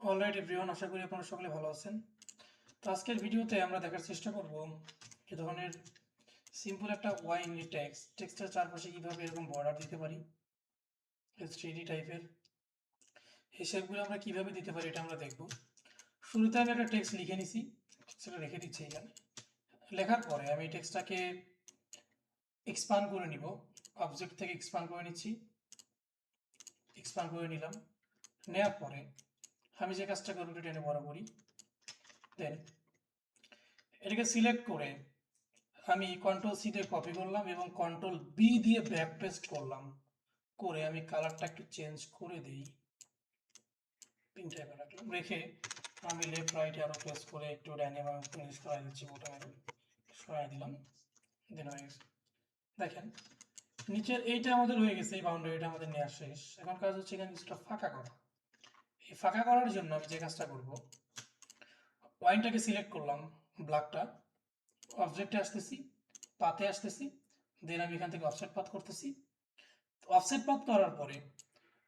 Alright everyone, আশা করি আপনারা সকলে ভালো আছেন। তো আজকের ভিডিওতে আমরা দেখার চেষ্টা করব এ ধরনের সিম্পল একটা ওয়াইন টেক্সটের চারপাশে কীভাবে এরকম বর্ডার দিতে পারি, 3D টাইপের এই শেপগুলো আমরা কীভাবে দিতে পারি এটা আমরা দেখব। শুরুতে আমি একটা টেক্সট লিখে নিছি, সেটা রেখে দিচ্ছি এখানে। লেখার পরে আমি এই টেক্সটটাকে এক্সপান্ড করে নিব, অবজেক্ট থেকে এক্সপান্ড করে নিচ্ছি, এক্সপান্ড করে নিলাম। নেওয়ার পরে আমি যে কাজটা করবো এটা টেনে বড় করি, দেন এটাকে সিলেক্ট করে আমি কন্ট্রোল সি দিয়ে কপি করলাম এবং কন্ট্রোল বি দিয়ে ব্যাক পেস্ট করলাম, করে আমি কালারটা একটু চেঞ্জ করে দিই, পিঙ্ক টাইপের রাখলাম, রেখে আমি লেফট রাইট অ্যারো প্রেস করে একটু ডাইনামিক সরাই দিচ্ছি, বোটামের সরাই দিলাম, দেন হয়ে গেছে। দেখেন নিচের এইটা আমাদের হয়ে গেছে, এই বাউন্ডারিটা আমাদের নেওয়া শেষ। এখন কাজ হচ্ছে এখানে কিছুটা ফাঁকা করা। এই ফাঁকা করার জন্য আমি যে কাজটা করব, ওয়াইনটাকে সিলেক্ট করলাম, ব্ল্যাকটা, অবজেক্টে আসতেছি, পাতে আসতেছি, দেন আমি এখান থেকে অফসেট পাথ করতেছি। অফসেট পাথ করার পরে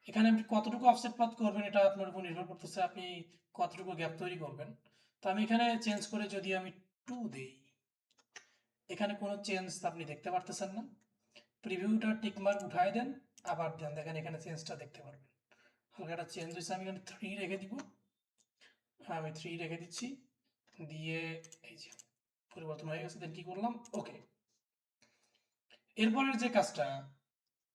এখানে আপনি কতটুকু অফসেট পাথ করবেন এটা আপনার উপর নির্ভর করতেছে, আপনি কতটুকু গ্যাপ তৈরি করবেন। তো আমি এখানে চেঞ্জ করে যদি আমি 2 দেই, এখানে কোনো চেঞ্জ আপনি দেখতে পারতেছেন না। প্রিভিউটা টিকমার্ক উঠাই দেন, আবার দেন, দেখেন এখানে চেঞ্জটা দেখতে পারবেন। হালকা একটা চেঞ্জ হয়েছে, আমি এখানে 3 রেখে দিব, আমি 3 রেখে দিচ্ছি, দিয়ে এই যে পরিবর্তন হয়ে গেছে। দেন কি করলাম, ওকে। এরপরের যে কাজটা,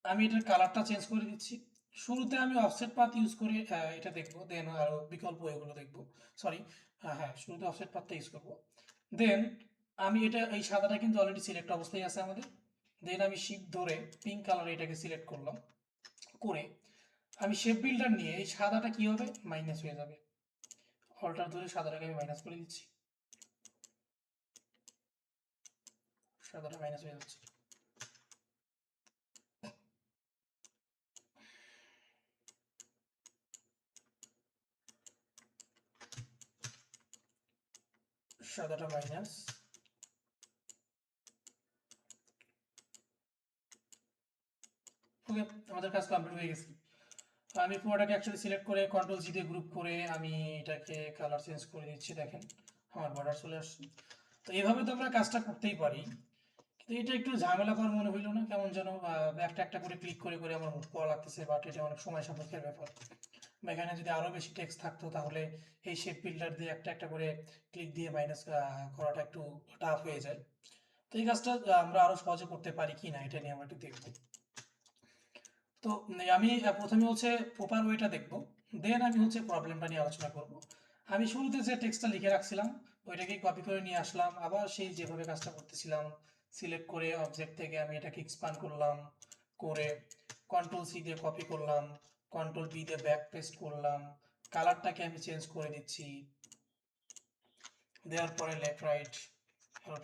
আমি এটার কালারটা চেঞ্জ করে দিচ্ছি। শুরুতে আমি অফসেট পাথ ইউজ করে এটা দেখবো, দেন আরও বিকল্প এগুলো দেখবো। সরি, হ্যাঁ, শুরুতে অফসেট পাথটা ইউজ করবো। দেন আমি এটা, এই সাদাটা কিন্তু অলরেডি সিলেক্ট অবস্থায় আছে আমাদের। দেন আমি শিফট ধরে পিঙ্ক কালার এটাকে সিলেক্ট করলাম, করে আমি শেপ বিল্ডার নিয়ে এই সাদাটা কি হবে, মাইনাস হয়ে যাবে। অল্টার ধরে সাদাটাকে আমি মাইনাস করে দিচ্ছি, সাদাটা মাইনাস হয়ে যাচ্ছে। সাদাটা মাইনাস, ওকে, আমাদের কাজ কমপ্লিট হয়ে গেছে। আমি পুরোটাকে অ্যাকচুয়ালি সিলেক্ট করে কন্ট্রোল জি দিয়ে গ্রুপ করে আমি এটাকে কালার চেঞ্জ করে দিচ্ছি, দেখেন আমার বর্ডার চলে আসছে। তো এইভাবে তো আমরা কাজটা করতেই পারি, কিন্তু এটা একটু ঝামেলাকর মনে হইলো না? কেমন যেন একটা একটা করে ক্লিক করে করে আমার মুখ পড়া লাগতেছে, বাট এটা অনেক সময় সাপেক্ষের ব্যাপার। বা এখানে যদি আরও বেশি টেক্সট থাকতো তাহলে এই শেপ বিল্ডার দিয়ে একটা একটা করে ক্লিক দিয়ে মাইনাস করাটা একটু টাফ হয়ে যায়। তো এই কাজটা আমরা আরও সহজে করতে পারি কি না এটা নিয়ে আমরা একটু দেখবো। তো আমি প্রথমে হচ্ছে প্রপার ওয়েটা দেখবো, দেন আমি হচ্ছে প্রবলেমটা নিয়ে আলোচনা করব। আমি শুরুতে যে টেক্সটটা লিখে রাখছিলাম ওইটাকেই কপি করে নিয়ে আসলাম, আবার সেই যেভাবে কাজটা করতেছিলাম, সিলেক্ট করে অবজেক্ট থেকে আমি এটাকে এক্সপান্ড করলাম, করে কন্ট্রোল সি দিয়ে কপি করলাম, কন্ট্রোল বি দিয়ে ব্যাক পেস্ট করলাম, কালারটাকে আমি চেঞ্জ করে দিচ্ছি, দেওয়ার পরে লেফট রাইট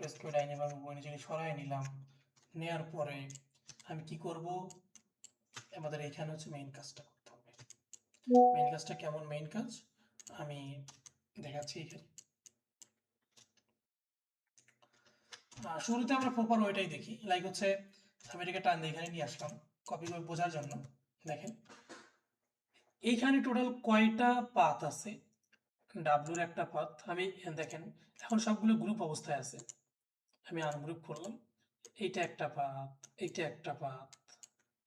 পেস্ট করে ডাইনামিক বইনে সরাই নিলাম। নেওয়ার পরে আমি কি করব, আমাদের এখানে হচ্ছে মেইন কাজটা করতে হবে। মেইন কাজটা কেমন, মেইন কাজ আমি দেখাচ্ছি এখানে। শুরুতে আমরা প্রপার ওইটাই দেখি, লাইক হচ্ছে আমি এটাকে টান দিয়ে এখানে নিয়ে আসলাম কপি করে বোঝার জন্য। দেখেন এইখানে টোটাল কয়টা পাথ আছে, ডাব্লুর একটা পাথ আমি, দেখেন এখন সবগুলো গ্রুপ অবস্থায় আছে। আমি আনগ্রুপ করলাম, এইটা একটা পাথ, এইটা একটা পাথ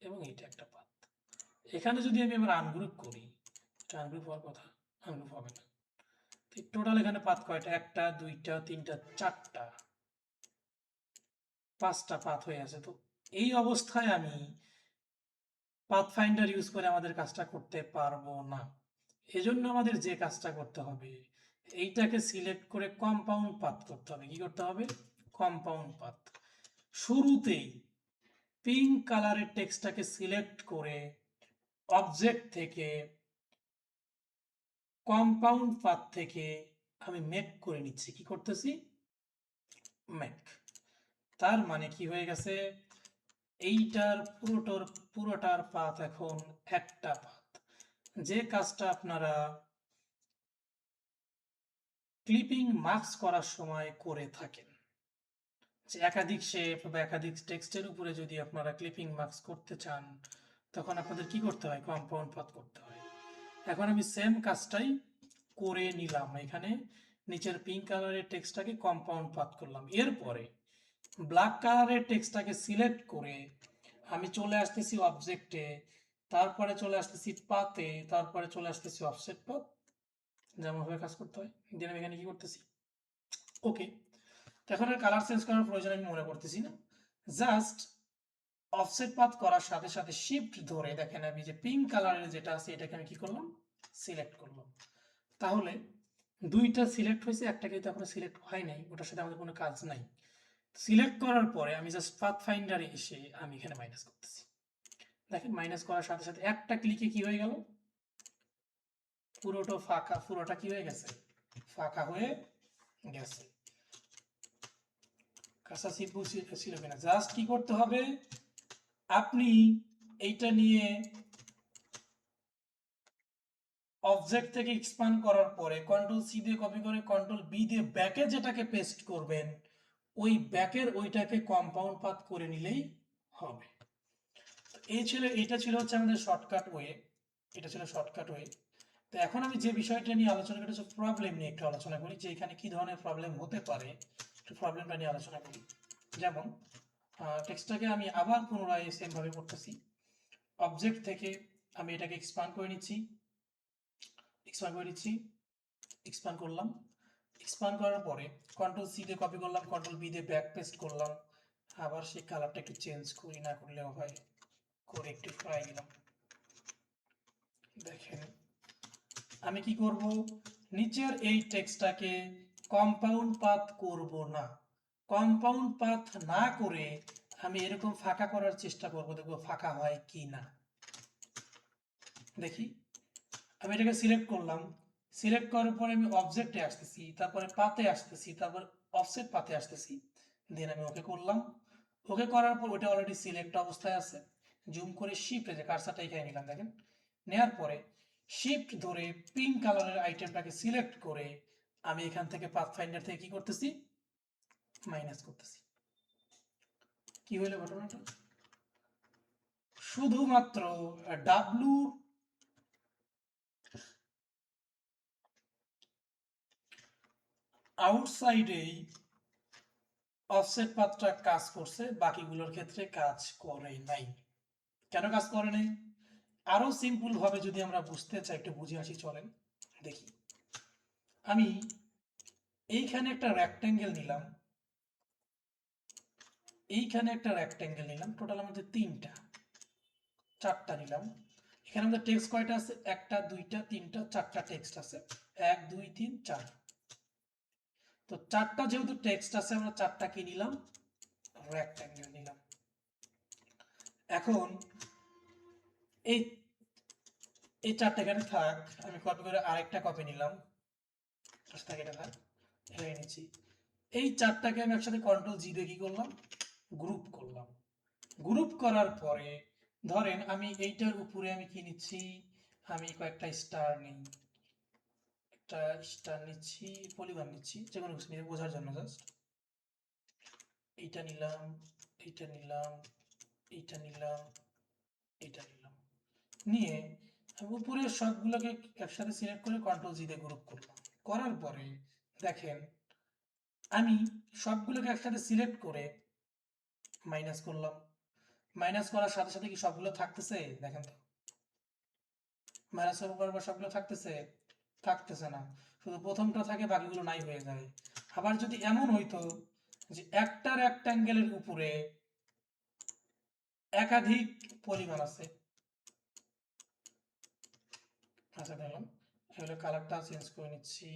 এবং এইটা একটা পাথ। এখানে যদি আমি আবার আনগ্রুপ করি, এটা আনগ্রুপ হওয়ার কথা, আনগ্রুপ হবে না। টোটাল এখানে পাথ কয়টা, একটা দুইটা তিনটা চারটা, পাঁচটা পাথ হয়ে আছে। তো এই অবস্থায় আমি পাথ ফাইন্ডার ইউজ করে আমাদের কাজটা করতে পারবো না। এজন্য আমাদের যে কাজটা করতে হবে, এইটাকে সিলেক্ট করে কম্পাউন্ড পাথ করতে হবে। কি করতে হবে, কম্পাউন্ড পাথ। শুরুতেই পিঙ্ক কালারের টেক্সটটাকে সিলেক্ট করে অবজেক্ট থেকে কম্পাউন্ড পাথ থেকে আমি মেক করে নিচ্ছি। কি করতেছি, মেক। তার মানে কি হয়ে গেছে, এইটার পুরোটার পাথ এখন একটা পাথ। যে কাজটা আপনারা ক্লিপিং মার্কস করার সময় করে থাকেন, যে একাধিক শেপ বা একাধিক টেক্সটের উপরে যদি আপনারা ক্লিপিং মার্কস করতে চান, তখন আপনাদের কি করতে হয়, কম্পাউন্ড পাথ করতে হয়। এখন আমি সেম কাজটাই করে নিলাম, এখানে নিচের পিঙ্ক কালারের টেক্সটটাকে কম্পাউন্ড পাথ করলাম। এরপরে ব্ল্যাক কালারের টেক্সটটাকে সিলেক্ট করে আমি চলে আসতেছি অবজেক্টে, তারপরে চলে আসতেছি পাতে, তারপরে চলে আসতেছি অফসেট পাথ, যেমনভাবে কাজ করতে হয়। দেন আমি এখানে কি করতেছি, ওকে। এখন আর কালার চেঞ্জ করার প্রয়োজন আমি মনে করতেছি না, জাস্ট অফসেট পাথ করার সাথে সাথে শিফট ধরে দেখেন আমি যে পিঙ্ক কালারের যেটা আছে এটাকে আমি কি করলাম, সিলেক্ট করলাম। তাহলে দুইটা সিলেক্ট হয়েছে, একটা কিন্তু এখনো সিলেক্ট হয় নাই, ওটার সাথে আমাদের কোনো কাজ নাই। সিলেক্ট করার পরে আমি জাস্ট পাথ ফাইন্ডারে এসে আমি এখানে মাইনাস করতেছি। দেখেন মাইনাস করার সাথে সাথে একটা ক্লিকে কি হয়ে গেল, পুরোটা ফাঁকা, পুরোটা কি হয়ে গেছে, ফাঁকা হয়ে গেছে। কাঁচা সিম্পল ছিল কিনা, জাস্ট কি করতে হবে, আপনি এইটা নিয়ে অবজেক্ট থেকে এক্সপান্ড করার পরে কন্ট্রোল সি দিয়ে কপি করে কন্ট্রোল বি দিয়ে ব্যাকে যেটাকে পেস্ট করবেন, ওই ব্যাকের ওইটাকে কম্পাউন্ড পাথ করে নিলেই হবে। এটা ছিল হচ্ছে আমাদের শর্টকাট ওয়ে, এটা ছিল শর্টকাট ওয়ে। তো এখন আমি যে বিষয়টা নিয়ে আলোচনা করি হচ্ছে প্রবলেম নিয়ে একটু আলোচনা করি, যে এখানে কি ধরনের প্রবলেম হতে পারে, একটু প্রবলেমটা নিয়ে আলোচনা করি। যেমন টেক্সটটাকে আমি আবার পুনরায় সেম ভাবে করতেছি, অবজেক্ট থেকে আমি এটাকে এক্সপান্ড করে নিচ্ছি, এক্সপান্ড করলাম, এক্সপান্ড করার পরে কন্ট্রোল সি দিয়ে কপি করলাম, কন্ট্রোল বি দিয়ে ব্যাক পেস্ট করলাম, আবার সেই কালারটা একটু চেঞ্জ করি, না করলেও হয়, করে একটু ফ্রাই দিলাম। দেখেন আমি কি করব, নিচের এই টেক্সটটাকে কম্পাউন্ড পাথ করব না, কম্পাউন্ড পাথ না করে আমি এরকম ফাঁকা করার চেষ্টা করব, দেখবো ফাঁকা হয় কি না। দেখি আমি এটাকে সিলেক্ট করলাম, সিলেক্ট করার পরে আমি অবজেক্টে আসতেছি, তারপরে পাতে আসতেছি, তারপর অফসেট পাতে আসতেছি, দেন আমি ওকে করলাম। ওকে করার পর ওটা অলরেডি সিলেক্ট অবস্থায় আছে, জুম করে শিফট যে কার্সারটা এখানে নিলাম, দেখেন নেওয়ার পরে শিফট ধরে পিঙ্ক কালারের আইটেমটাকে সিলেক্ট করে আমি এখান থেকে পাথ ফাইন্ডার থেকে কি করতেছি, মাইনাস করতেছি। কি হইলো ঘটনাটা, শুধুমাত্র ডাব্লু আউটসাইডেই অফসেট পাথটা কাজ করছে, বাকিগুলোর ক্ষেত্রে কাজ করে নাই। কেন কাজ করে নাই, আরো সিম্পল ভাবে যদি আমরা বুঝতে চাই একটু বুঝে আসি, চলেন দেখি। আমি এইখানে একটা রেক্টেঙ্গেল নিলাম, এইখানে একটা রেক্টেঙ্গেল নিলাম, টোটাল আমাদের চারটা নিলাম। এখানে আমাদের টেক্সট কয়টা আছে, একটা দুইটা তিনটা চারটা টেক্সট আছে, 1 2 3 4। তো চারটা যেহেতু টেক্সট আছে আমরা চারটা কি নিলাম, রেক্টেঙ্গেল নিলাম। এখন এই এই চারটা এখানে থাক, আমি কপি করে আরেকটা কপি নিলাম, এটা থাক, এখানে নিচ্ছি। এই চারটাকে আমি একসাথে কন্ট্রোল জি দিয়ে কি করলাম, গ্রুপ করলাম। গ্রুপ করার পরে ধরেন আমি এইটার উপরে আমি কি নিচ্ছি, আমি কয়েকটা স্টার নিই, একটা স্টার নিচ্ছি, পলিগন নিচ্ছি, যে কোনো কিছু নিয়ে বোঝার জন্য জাস্ট। এইটা নিলাম, এইটা নিলাম, এইটা নিলাম, এইটা নিলাম, নিয়ে আমি উপরের সবগুলোকে একসাথে সিলেক্ট করে কন্ট্রোল জি দিয়ে গ্রুপ করলাম। করার পরে দেখেন আমি সবগুলোকে একসাথে সিলেক্ট করে মাইনাস করলাম, মাইনাস করার সাথে সাথে কি সবগুলো থাকতেছে, দেখেন তো মাইনাস করার পর সবগুলো থাকতেছে, থাকতেছে না, শুধু প্রথমটা থাকে বাকিগুলো নাই হয়ে যায়। আবার যদি এমন হইতো যে একটা রেক্ট্যাঙ্গেলের উপরে একাধিক পলিগন আছে, আচ্ছা দেখলাম, এগুলো কালারটা চেঞ্জ করে নিচ্ছি,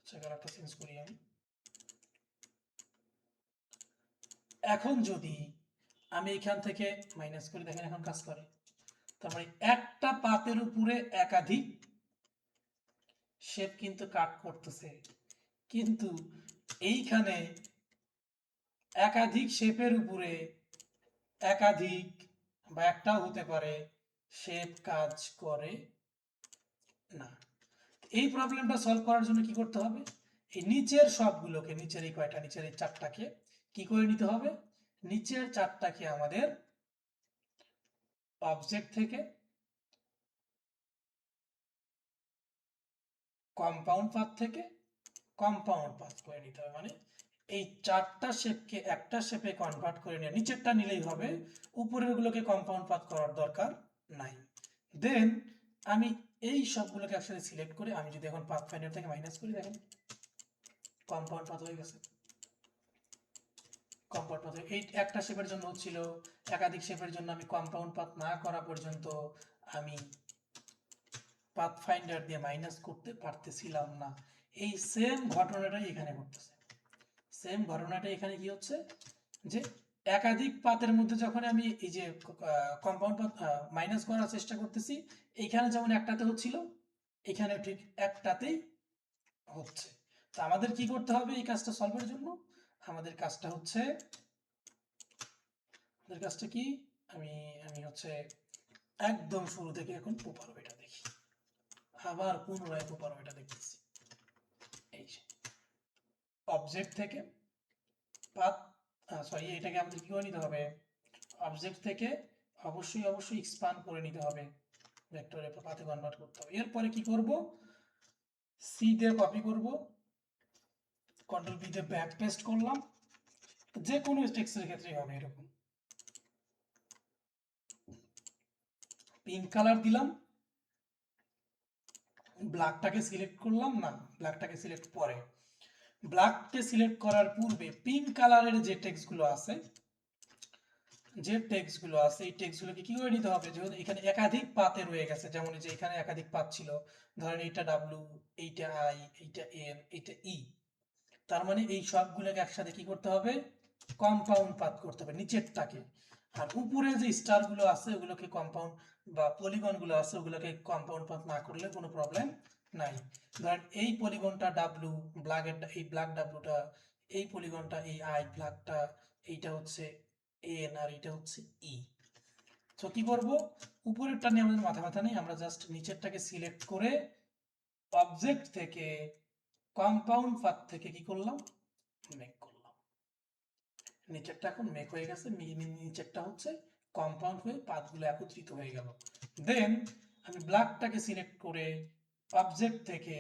আচ্ছা কালারটা চেঞ্জ করি আমি। এখন যদি আমি এখান থেকে মাইনাস করি, দেখেন এখন কাজ করে, তারপরে একটা পাতের উপরে একাধিক শেপ কিন্তু কাট করতেছে, কিন্তু এইখানে একাধিক শেপের উপরে একাধিক বা একটাও হতে পারে শেপ কাজ করে না। এই প্রবলেমটা সলভ করার জন্য কি করতে হবে, এই নিচের সবগুলোকে, নিচের এই কয়টা, নিচের এই চারটাকে কি করে নিতে হবে, নিচের চারটাকে আমাদের অবজেক্ট থেকে কম্পাউন্ড পাথ থেকে কম্পাউন্ড পাথ করে নিতে হবে, মানে এই চারটা শেপকে একটা শেপে কনভার্ট করে নিয়ে নিচেরটা নিলেই হবে, উপরের গুলোকে কম্পাউন্ড পাথ করার দরকার নাই। দেন আমি এই সবগুলোকে একসাথে সিলেক্ট করে আমি যদি এখন পাথ ফাইন্ডার থেকে মাইনাস করি, দেখেন কম্পাউন্ড পাথ হয়ে গেছে। কম্পাউন্ড পাথ এই একটা শেপের জন্য হচ্ছিল, একাধিক শেপের জন্য আমি কম্পাউন্ড পাথ না করা পর্যন্ত আমি পাথ ফাইন্ডার দিয়ে মাইনাস করতে পারতেছিলাম না। এই সেম ঘটনাটাই এখানে ঘটতেছে। সেম ঘটনাটা এখানে কি হচ্ছে যে একাধিক পাতের মধ্যে যখন আমি এই যে কম্পাউন্ড পাথ মাইনাস করার চেষ্টা করতেছি, এইখানে যেমন একটাতে হচ্ছিল, এখানে ঠিক একটাতেই হচ্ছে। তো আমাদের কি করতে হবে এই কাজটা সলভের জন্য? আমাদের কাজটা হচ্ছে, আমাদের কাজটা কি, আমি আমি হচ্ছে একদম শুরু থেকে এখন প্রপার ওয়েটা দেখি, আবার পুনরায় প্রপার ওয়েটা দেখতেছি। এই যে অবজেক্ট থেকে পাথ, সরি এটাকে আমাদের কি করে নিতে হবে, অবজেক্ট থেকে অবশ্যই এক্সপান্ড করে নিতে হবে, ভেক্টরে পাথে কনভার্ট করতে হবে। এরপরে কি করব, সি দিয়ে কপি করব, কন্ট্রোল বি দিয়ে ব্যাক পেস্ট করলাম, যে কোনো টেক্সটের ক্ষেত্রেই হবে এরকম। পিঙ্ক কালার দিলাম, ব্ল্যাকটাকে সিলেক্ট করলাম, না ব্ল্যাকটাকে সিলেক্ট পরে, ব্ল্যাককে সিলেক্ট করার পূর্বে পিঙ্ক কালারের যে টেক্সটগুলো আছে, এই টেক্সটগুলোকে কি করে নিতে হবে, যেহেতু এখানে একাধিক পাতে রয়ে গেছে, যেমন এই যে এখানে একাধিক পাত ছিল, ধরেন এইটা ডাব্লিউ, এইটা আই, এইটা এন, এইটা ই, তার মানে এই সবগুলোকে একসাথে কি করতে হবে, কম্পাউন্ড পাত করতে হবে নিচেরটাকে। আর উপরে যে স্টারগুলো আছে ওগুলোকে কম্পাউন্ড বা পলিগনগুলো আছে ওগুলোকে কম্পাউন্ড পাত না করলে কোনো প্রবলেম নাই। ধরেন এই পলিগনটা ডাব্লিউ, এই ব্ল্যাক ডাব্লিউটা, এই পলিগনটা এই আই, ব্ল্যাকটা, এইটা হচ্ছে এন, আর এটা হচ্ছে ই। তো কি করব, উপরেরটা নিয়ে আমাদের মাথা ব্যথা নেই, আমরা জাস্ট নিচেরটাকে সিলেক্ট করে অবজেক্ট থেকে কম্পাউন্ড পাথ থেকে কি করলাম, মেক করলাম। নিচেরটা এখন মেক হয়ে গেছে, নিচেরটা হচ্ছে কম্পাউন্ড হয়ে পাথগুলো একত্রিত হয়ে গেল। দেন আমি ব্ল্যাকটাকে সিলেক্ট করে অবজেক্ট থেকে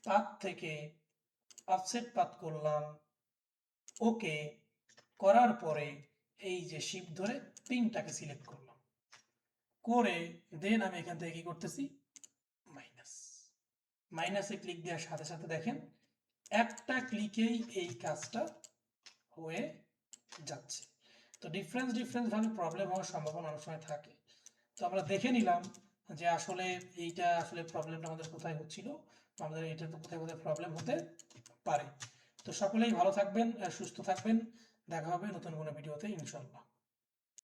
পাথ থেকে অফসেট পাথ করলাম, ওকে করার পরে এই যে শিফট ধরে পিনটাকে সিলেক্ট করলাম, করে দেন আমি এখান থেকে কি করতেছি, মাইনাস, মাইনাসে ক্লিক দেওয়ার সাথে সাথে দেখেন একটা ক্লিকেই এই কাজটা হয়ে যাচ্ছে। তো ডিফারেন্স ভাবে প্রবলেম হওয়ার সম্ভাবনা অনেক সময় থাকে। তো আমরা দেখে নিলাম যে আসলে এইটা আসলে প্রবলেমটা আমাদের কোথায় হচ্ছিল, আমাদের এটা তো কোথায় কোথায় প্রবলেম হতে পারে। তো সকলেই ভালো থাকবেন, সুস্থ থাকবেন, দেখা হবে নতুন কোনো ভিডিওতে ইনশাআল্লাহ।